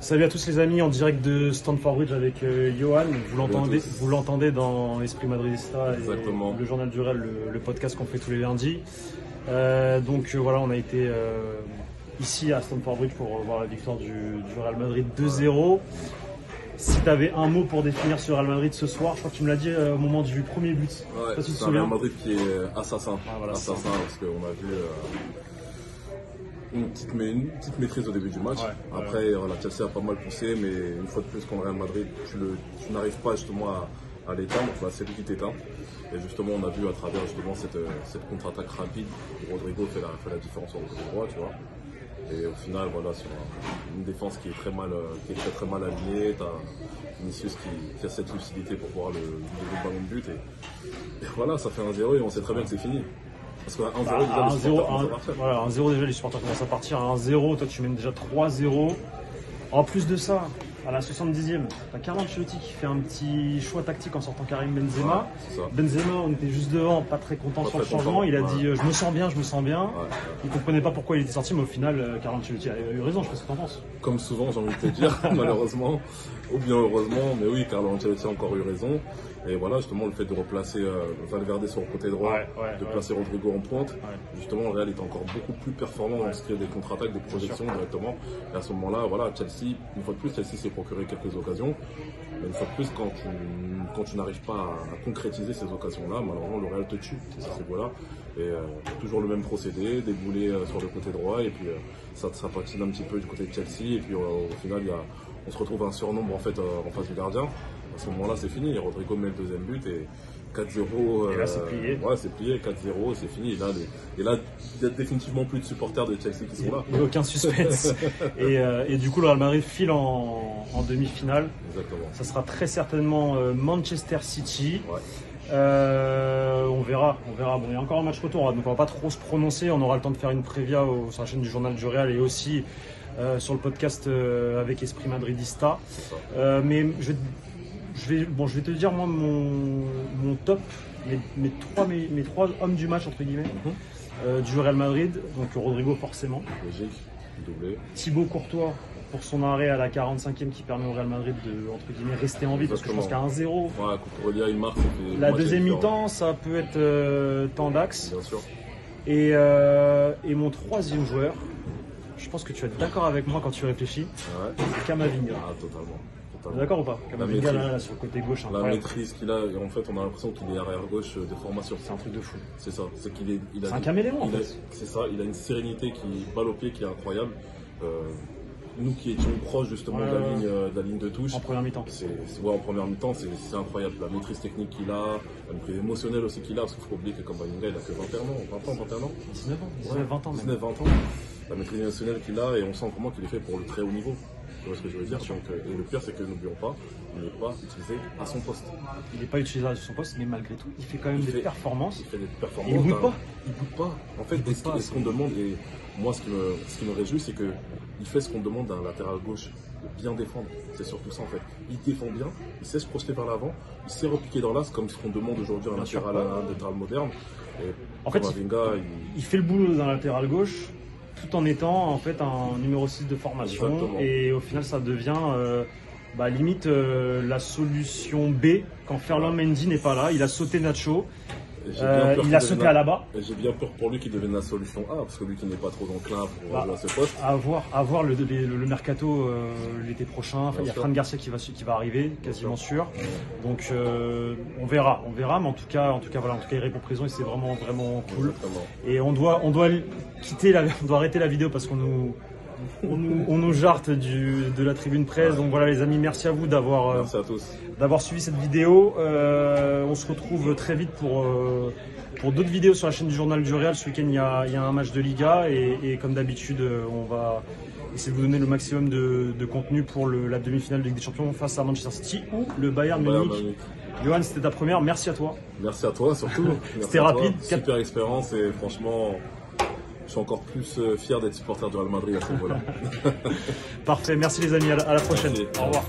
Salut à tous les amis, en direct de Stamford Bridge avec Johan. Vous l'entendez dans Esprit Madridista et le Journal du Real, le podcast qu'on fait tous les lundis. Voilà, on a été ici à Stamford Bridge pour voir la victoire du Real Madrid 2-0. Si tu avais un mot pour définir ce Real Madrid ce soir, je crois que tu me l'as dit au moment du premier but. Ouais, c'est un Real Madrid qui est assassin. Ah, voilà, assassin, parce qu'on a vu une petite maîtrise au début du match. Après, voilà, Chelsea a pas mal poussé, mais une fois de plus, contre Real Madrid, tu n'arrives pas justement à l'éteindre. Enfin, c'est lui qui t'éteint. Et justement, on a vu à travers justement cette contre-attaque rapide, Rodrigo fait la différence au côté droit, tu vois. Et au final, voilà, sur une défense qui est très mal alignée, tu as Vinicius qui a cette lucidité pour pouvoir le ballon de but. Et voilà, ça fait 1-0 et on sait très bien que c'est fini. Parce qu'à 1-0 déjà, les supporters commencent à partir. Voilà, 1-0 déjà, les supporters commencent à partir. À 1-0, toi tu mènes déjà 3-0. En plus de ça, à la 70e, t'as Carlo Ancelotti qui fait un petit choix tactique en sortant Karim Benzema. Benzema, on était juste devant, pas très content sur le changement. Il a dit je me sens bien. Il comprenait pas pourquoi il était sorti, mais au final, Carlo Ancelotti a eu raison. Je sais pas ce que t'en penses. Comme souvent, j'ai envie de te dire, malheureusement, ou bien heureusement, mais oui, Carlo Ancelotti a encore eu raison. Et voilà, justement, le fait de replacer Valverde sur le côté droit, de placer Rodrigo en pointe, justement, le Real est encore beaucoup plus performant dans ce qui est des contre-attaques, des projections directement. Et à ce moment-là, voilà, Chelsea, une fois de plus, Chelsea s'est procuré quelques occasions. Mais une fois de plus, quand tu n'arrives pas à concrétiser ces occasions-là, malheureusement, le Real te tue. C'est ce voilà. Et toujours le même procédé, débouler sur le côté droit, et puis ça patine un petit peu du côté de Chelsea. Et puis au final, on se retrouve à un surnombre en fait en face du gardien. À ce moment-là, c'est fini. Rodrigo met le deuxième but et 4-0. Et là, c'est plié. Ouais, c'est plié, 4-0, c'est fini. Et là, il y a définitivement plus de supporters de Chelsea qui sont là. Il n'y a aucun suspense. et du coup, le Real Madrid file en demi-finale. Exactement. Ça sera très certainement Manchester City. Ouais. On verra. Bon, il y a encore un match retour, donc on va pas trop se prononcer. On aura le temps de faire une prévia sur la chaîne du Journal du Real et aussi sur le podcast avec Esprit Madridista. Mais je vais te dire moi mon top, mes trois hommes du match entre guillemets du Real Madrid. Donc Rodrigo forcément. Logique, doublé. Thibaut Courtois pour son arrêt à la 45e qui permet au Real Madrid de entre guillemets rester en vie. Parce que je pense qu'à 1-0. Ouais, Cucurella, il marque. La deuxième mi-temps, ça peut être temps d'axe. Bien sûr. Et mon troisième joueur, je pense que tu vas être d'accord avec moi quand tu réfléchis, c'est Camavinga. Ah, totalement. D'accord ou pas? Camavinga là, sur le côté gauche, la maîtrise qu'il a, en fait on a l'impression qu'il est arrière gauche de formation. C'est un truc de fou. C'est ça, c'est un caméléon en fait. C'est ça, il a une sérénité balle au pied qui est incroyable. Nous qui étions proches justement de la ligne de touche. En première mi-temps. En première mi-temps, c'est incroyable. La maîtrise technique qu'il a, la maîtrise émotionnelle aussi qu'il a, parce qu'il faut oublier que Camavinga il a que 21 ans. 19 ans. 19-20 ans. La maîtrise émotionnelle qu'il a, et on sent vraiment qu'il est fait pour le très haut niveau. Tu vois ce que je veux dire? Donc, et le pire, c'est que n'oublions pas, il n'est pas utilisé à son poste. Il n'est pas utilisé à son poste, mais malgré tout, il fait quand même des performances. Il fait des performances. Il ne boude pas. Il boude pas. En fait, ce qu'on demande, et moi, ce qui me réjouit, c'est qu'il fait ce qu'on demande d'un latéral gauche, de bien défendre. C'est surtout ça, en fait. Il défend bien, il sait se projeter vers l'avant, il sait repiquer dans l'axe, comme ce qu'on demande aujourd'hui à un latéral moderne. Et en fait, il fait le boulot d'un latéral gauche, tout en étant en fait un numéro 6 de formation. Exactement. Et au final ça devient limite la solution B quand Ferland Mendy n'est pas là. Il a sauté Nacho, il a sauté Alaba. J'ai bien peur pour lui qu'il devienne la solution A, parce que lui qui n'est pas trop enclin pour jouer à ce poste. À voir le mercato l'été prochain. Il y a Fran Garcia qui va arriver, quasiment sûr. Donc on verra, mais en tout cas il répond présent et c'est vraiment cool. Exactement. Et on doit arrêter la vidéo parce qu'on nous jarte de la tribune presse. Donc voilà les amis, merci à vous d'avoir suivi cette vidéo. On se retrouve très vite pour d'autres vidéos sur la chaîne du Journal du Real. Ce week-end il y a un match de Liga et comme d'habitude on va essayer de vous donner le maximum de contenu pour la demi-finale de Ligue des Champions face à Manchester City ou le Bayern Munich. Johan, c'était ta première, merci à toi. Merci à toi surtout. C'était rapide. Super expérience et franchement je suis encore plus fier d'être supporter du Real Madrid à ce niveau-là. Parfait, merci les amis, à la prochaine. Merci. Au revoir.